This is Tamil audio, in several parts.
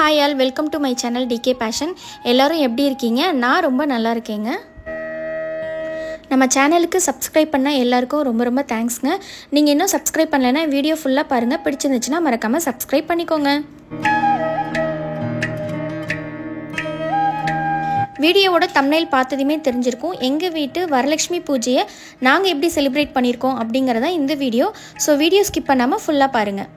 Hi all, welcome to my channel T K fashion. எல்லோரும் எப்படி இருக்கீங்க? நான் ரொம்ப நல்லா இருக்கேங்க. நம்ம சேனலுக்கு சப்ஸ்கிரைப் பண்ண எல்லாருக்கும் ரொம்ப ரொம்ப தேங்க்ஸ்ங்க. நீங்கள் இன்னும் சப்ஸ்கிரைப் பண்ணலைன்னா வீடியோ ஃபுல்லாக பாருங்கள். பிடிச்சிருந்துச்சுன்னா மறக்காமல் சப்ஸ்கிரைப் பண்ணிக்கோங்க. வீடியோவோட தம்ப்நெயில் பார்த்ததுமே தெரிஞ்சிருக்கும். எங்கள் வீட்டு வரலட்சுமி பூஜையை நாங்கள் எப்படி செலிப்ரேட் பண்ணியிருக்கோம் அப்படிங்கிறத இந்த வீடியோ. ஸோ வீடியோ ஸ்கிப் பண்ணாமல் ஃபுல்லாக பாருங்கள்.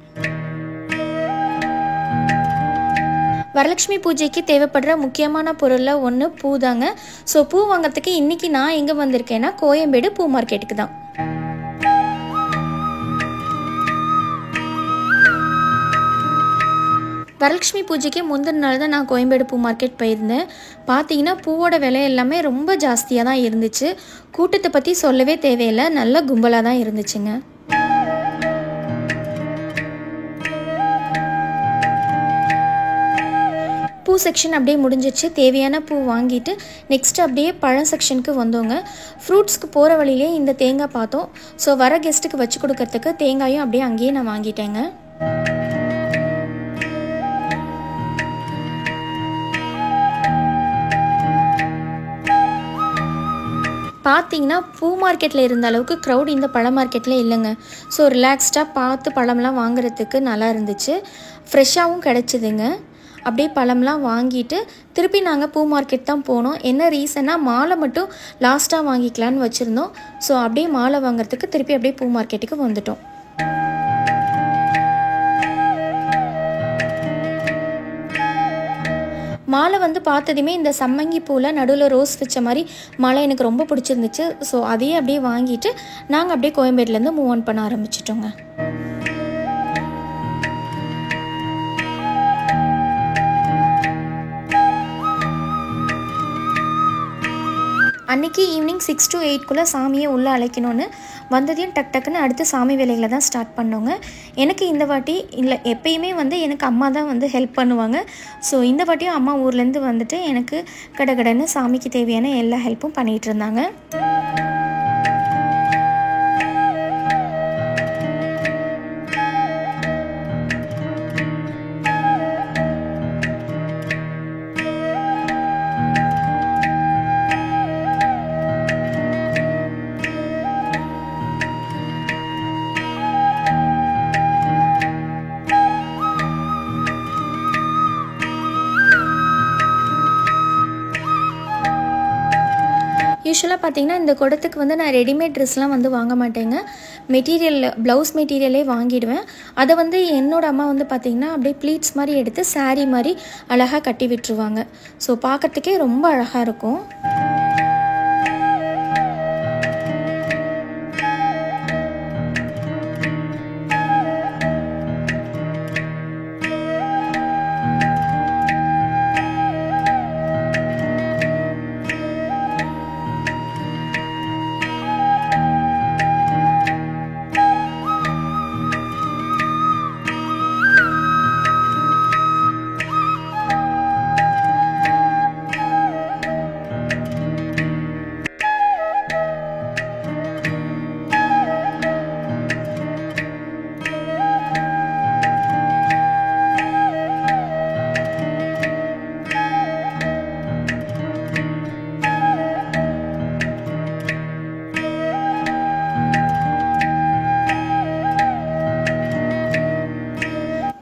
வரலட்சுமி பூஜைக்கு தேவைப்படுற முக்கியமான பொருளில் ஒன்று பூ தாங்க. ஸோ பூ வாங்கிறதுக்கு இன்றைக்கி நான் எங்கே வந்திருக்கேன்னா கோயம்பேடு பூ மார்க்கெட்டுக்கு தான். வரலட்சுமி பூஜைக்கு முந்தின நாள் தான் நான் கோயம்பேடு பூ மார்க்கெட் போயிருந்தேன். பார்த்தீங்கன்னா பூவோட விலை எல்லாமே ரொம்ப ஜாஸ்தியாக தான் இருந்துச்சு. கூட்டத்தை பற்றி சொல்லவே தேவையில்லை, நல்ல கும்பலாக தான் இருந்துச்சுங்க. பூ செக்ஷன் அப்படியே முடிஞ்சிச்சு. தேவையான பூ வாங்கிட்டு நெக்ஸ்ட்டு அப்படியே பழம் செக்ஷனுக்கு வந்தோங்க. ஃப்ரூட்ஸ்க்கு போகிற வழியிலே இந்த தேங்காய் பார்த்தோம். ஸோ வர கெஸ்ட்டுக்கு வச்சு கொடுக்கறதுக்கு தேங்காயும் அப்படியே அங்கேயே நான் வாங்கிட்டேங்க. பார்த்தீங்கன்னா பூ மார்க்கெட்டில் இருந்த அளவுக்கு க்ரௌட் இந்த பழ மார்க்கெட்டில் இல்லைங்க. ஸோ ரிலாக்ஸ்டாக பார்த்து பழம்லாம் வாங்குறதுக்கு நல்லா இருந்துச்சு. ஃப்ரெஷ்ஷாகவும் கிடச்சிதுங்க. அப்படியே பழம்லாம் வாங்கிட்டு திருப்பி நாங்கள் பூ மார்க்கெட் தான் போனோம். என்ன ரீசன்னா மாலை மட்டும் லாஸ்ட்டாக வாங்கிக்கலான்னு வச்சுருந்தோம். ஸோ அப்படியே மாலை வாங்குறதுக்கு திருப்பி அப்படியே பூ மார்க்கெட்டுக்கு வந்துட்டோம். மாலை பார்த்ததுமே இந்த சம்மங்கி பூவில் நடுவில் ரோஸ் வச்ச மாதிரி மாலை எனக்கு ரொம்ப பிடிச்சிருந்துச்சு. ஸோ அதையே அப்படியே வாங்கிட்டு நாங்கள் அப்படியே கோயம்பேடுலேருந்து மூவ் ஆன் பண்ண ஆரம்பிச்சிட்டோங்க. அன்றைக்கி ஈவினிங் 6 to 8 சாமியை உள்ளே அழைக்கணும்னு வந்ததையும் டக்குன்னு அடுத்து சாமி வேலைகளை தான் ஸ்டார்ட் பண்ணோங்க. எனக்கு இந்த வாட்டி இல்லை, எப்பயுமே எனக்கு அம்மா தான் ஹெல்ப் பண்ணுவாங்க. ஸோ இந்த வாட்டியும் அம்மா ஊர்லேருந்து வந்துட்டு எனக்கு கடகடன்னு சாமிக்கு தேவையான எல்லா ஹெல்ப்பும் பண்ணிகிட்டு இருந்தாங்க. யூஸ்வலாக பார்த்தீங்கன்னா இந்த குடத்துக்கு நான் ரெடிமேட் ட்ரெஸ்லாம் வாங்க மாட்டேங்க. மெட்டீரியல் ப்ளவுஸ் மெட்டீரியலே வாங்கிடுவேன். அதை என்னோடய அம்மா பார்த்திங்கன்னா அப்படியே ப்ளீட்ஸ் மாதிரி எடுத்து சாரீ மாதிரி அழகாக கட்டி விட்டுருவாங்க. ஸோ பார்க்குறதுக்கே ரொம்ப அழகாக இருக்கும்.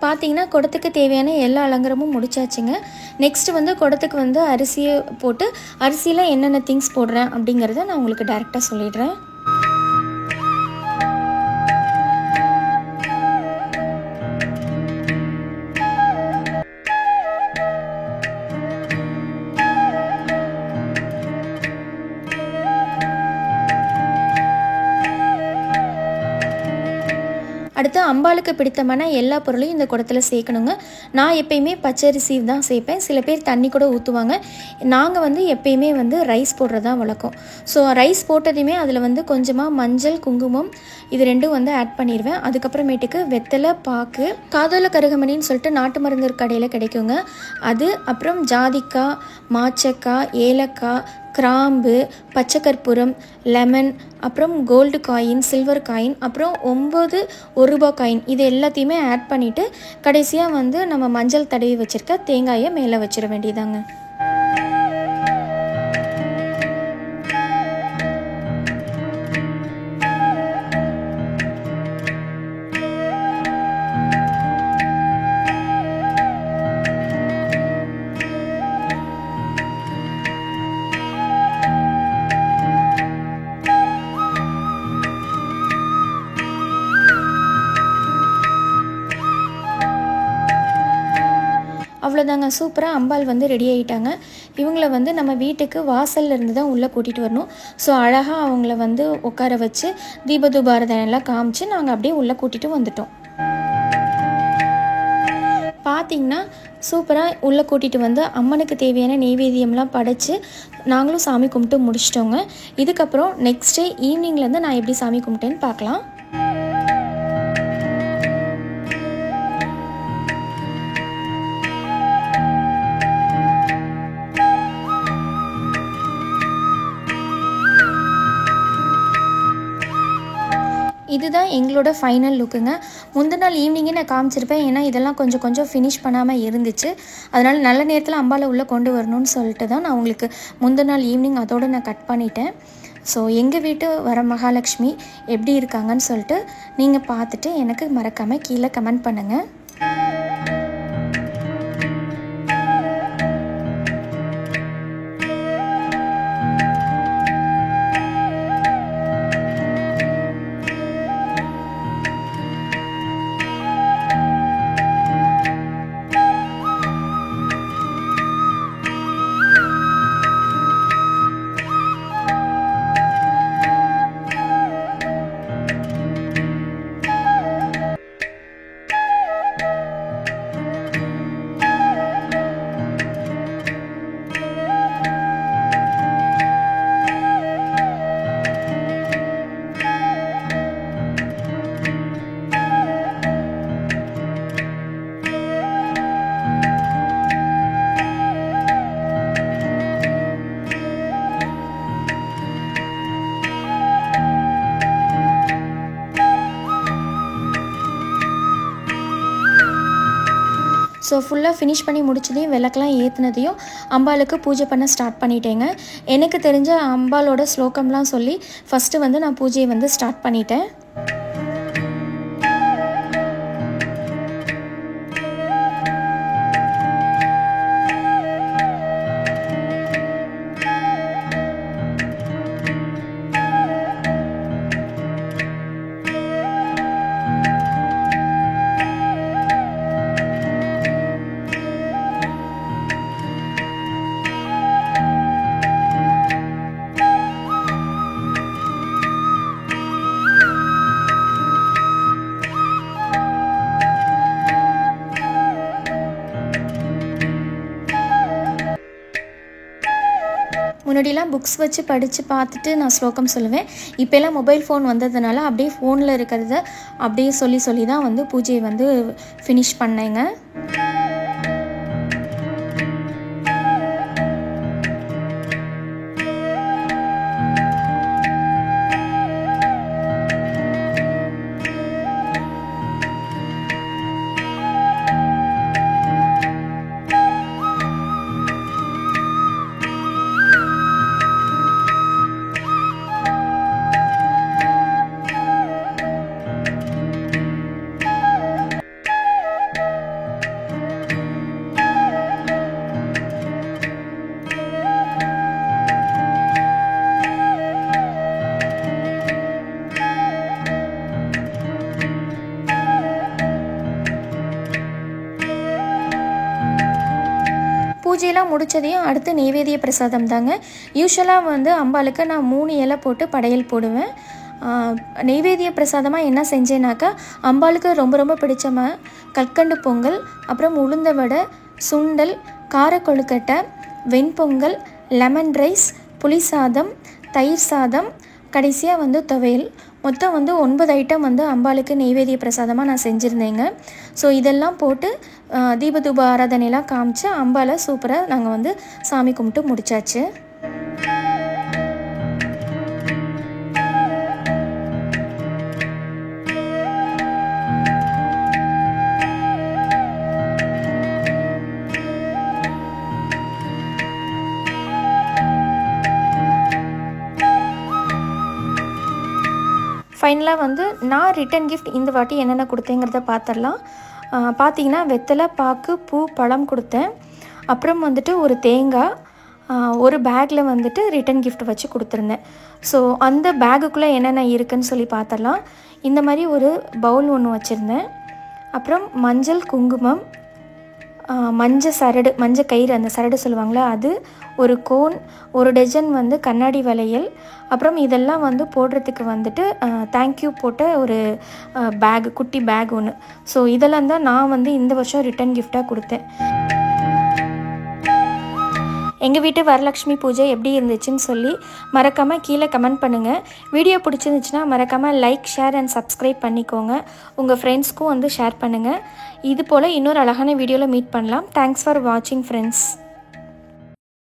பார்த்தீங்கன்னா குடத்துக்கு தேவையான எல்லா அலங்காரமும் முடிச்சாச்சுங்க. நெக்ஸ்ட்டு குடத்துக்கு அரிசியை போட்டு அரிசியில் என்னென்ன திங்ஸ் போடுறேன் அப்படிங்கிறத நான் உங்களுக்கு டைரெக்டாக சொல்லிடுறேன். அடுத்து அம்பாளுக்கு பிடித்தமான எல்லா பொருளையும் இந்த குடத்தில் சேர்க்கணுங்க. நான் எப்பயுமே பச்சரிசி தான் சேர்ப்பேன். சில பேர் தண்ணி கூட ஊற்றுவாங்க. நாங்கள் எப்பயுமே ரைஸ் போடுறதா வழக்கம். ஸோ ரைஸ் போட்டதையுமே அதில் கொஞ்சமாக மஞ்சள், குங்குமம் இது ரெண்டும் ஆட் பண்ணிடுவேன். அதுக்கப்புறமேட்டுக்கு வெத்தலை பாக்கு, காதோல கருகமணின்னு சொல்லிட்டு நாட்டு மருந்து கடையில் கிடைக்குங்க. அது அப்புறம் ஜாதிக்காய், மாச்சக்காய், ஏலக்காய், கிராம்பு, பச்சை கற்பூரம், லெமன், அப்புறம் கோல்டு காயின், சில்வர் காயின், அப்புறம் 9 1 காயின் இது எல்லாத்தையுமே ஆட் பண்ணிவிட்டு கடைசியாக வந்து நம்ம மஞ்சள் தடவி வச்சுருக்க தேங்காயை மேலே வச்சிட வேண்டியதாங்க. அவ்வளோதாங்க, சூப்பராக அம்பாள் வந்து ரெடி ஆகிட்டாங்க. இவங்களை வந்து நம்ம வீட்டுக்கு வாசலில் இருந்து தான் உள்ளே கூட்டிகிட்டு வரணும். ஸோ அழகாக அவங்கள வந்து உட்கார வச்சு தீபதூபாரதனையெல்லாம் காமிச்சு நாங்கள் அப்படியே உள்ளே கூட்டிகிட்டு வந்துட்டோம். பார்த்திங்கன்னா சூப்பராக உள்ளே கூட்டிகிட்டு வந்து அம்மனுக்கு தேவையான நெய்வேத்தியம்லாம் படைச்சி நாங்களும் சாமி கும்பிட்டு முடிச்சிட்டோங்க. இதுக்கப்புறம் நெக்ஸ்ட் டே ஈவினிங்லேருந்து நான் எப்படி சாமி கும்பிட்டேன்னு பார்க்கலாம். இதுதான் எங்களோட ஃபைனல் லுக்குங்க. முந்தின நாள் ஈவினிங்கே நான் காமிச்சிருப்பேன், ஏன்னா இதெல்லாம் கொஞ்சம் கொஞ்சம் ஃபினிஷ் பண்ணாமல் இருந்துச்சு. அதனால் நல்ல நேரத்தில் அம்பாலை உள்ளே கொண்டு வரணும்னு சொல்லிட்டு தான் நான் உங்களுக்கு முந்தின நாள் ஈவினிங் அதோடு நான் கட் பண்ணிட்டேன். ஸோ எங்கள் வீட்டு வர மகாலட்சுமி எப்படி இருக்காங்கன்னு சொல்லிட்டு நீங்கள் பார்த்துட்டு எனக்கு மறக்காமல் கீழே கமெண்ட் பண்ணுங்கள். ஸோ ஃபுல்லாக ஃபினிஷ் பண்ணி முடிச்சதையும் விளக்கெலாம் ஏற்றுனதையும் அம்பாளுக்கு பூஜை பண்ண ஸ்டார்ட் பண்ணிட்டேங்க. எனக்கு தெரிஞ்ச அம்பாலோட ஸ்லோகம்லாம் சொல்லி ஃபஸ்ட்டு வந்து நான் பூஜையை வந்து ஸ்டார்ட் பண்ணிட்டேன். முன்னாடிலாம் புக்ஸ் வச்சு படித்து பார்த்துட்டு நான் ஸ்லோகம் சொல்லுவேன். இப்போல்லாம் மொபைல் ஃபோன் வந்ததுனால அப்படியே ஃபோனில் இருக்கிறத அப்படியே சொல்லி தான் வந்து பூஜையை வந்து ஃபினிஷ் பண்ணேங்க. பூஜையெல்லாம் முடித்ததையும் அடுத்து நெய்வேத்திய பிரசாதம் தாங்க. யூஸ்வலாக வந்து அம்பாளுக்கு நான் 3 இலை போட்டு படையல் போடுவேன். நெய்வேத்திய பிரசாதமாக என்ன செஞ்சேனாக்கா, அம்பாளுக்கு ரொம்ப ரொம்ப பிடிச்ச கற்கண்டு பொங்கல், அப்புறம் உளுந்த வடை, சுண்டல், கார கொழுக்கட்டை, வெண்பொங்கல், லெமன் ரைஸ், புளி சாதம், தயிர் சாதம், கடைசியாக வந்து துவையல், மொத்தம் வந்து 9 ஐட்டம் வந்து அம்பாளுக்கு நெய்வேத்திய பிரசாதமாக நான் செஞ்சுருந்தேங்க. ஸோ இதெல்லாம் போட்டு தீபதூப ஆராதனையெல்லாம் காமிச்சு அம்பாலை சூப்பராக நாங்கள் வந்து சாமி கும்பிட்டு முடித்தாச்சு. ஃபைனலாக வந்து நான் ரிட்டன் கிஃப்ட் இந்த வாட்டி என்னென்ன கொடுத்தேங்கிறத பார்த்துடலாம். பார்த்தீங்கன்னா வெத்தலை, பாக்கு, பூ, பழம் கொடுத்தேன். அப்புறம் வந்துட்டு ஒரு தேங்காய், ஒரு பேக்கில் வந்துட்டு ரிட்டன் கிஃப்ட் வச்சு கொடுத்துருந்தேன். ஸோ அந்த பேக்குக்குள்ளே என்னென்ன இருக்குதுன்னு சொல்லி பார்த்துடலாம். இந்த மாதிரி ஒரு பவுல் ஒன்று வச்சுருந்தேன். அப்புறம் மஞ்சள், குங்குமம், மஞ்சள் சரடு, மஞ்சள் கயிறு, அந்த சரடு சொல்லுவாங்களா அது, ஒரு கோன், ஒரு டஜன் வந்து கண்ணாடி வளையல், அப்புறம் இதெல்லாம் வந்து போடுறதுக்கு வந்துட்டு தேங்க்யூ போட்ட ஒரு பேக், குட்டி பேக் ஒன்று. ஸோ இதெல்லாம் தான் நான் வந்து இந்த வருஷம் ரிட்டன் கிஃப்டாக கொடுத்தேன். எங்கள் வீட்டு வரலட்சுமி பூஜை எப்படி இருந்துச்சுன்னு சொல்லி மறக்காமல் கீழே கமெண்ட் பண்ணுங்கள். வீடியோ பிடிச்சிருந்துச்சுன்னா மறக்காமல் லைக், ஷேர் அண்ட் சப்ஸ்கிரைப் பண்ணிக்கோங்க. உங்கள் ஃப்ரெண்ட்ஸ்க்கும் வந்து ஷேர் பண்ணுங்கள். இது போல் இன்னொரு அழகான வீடியோவில் மீட் பண்ணலாம். தேங்க்ஸ் ஃபார் வாட்சிங் ஃப்ரெண்ட்ஸ்.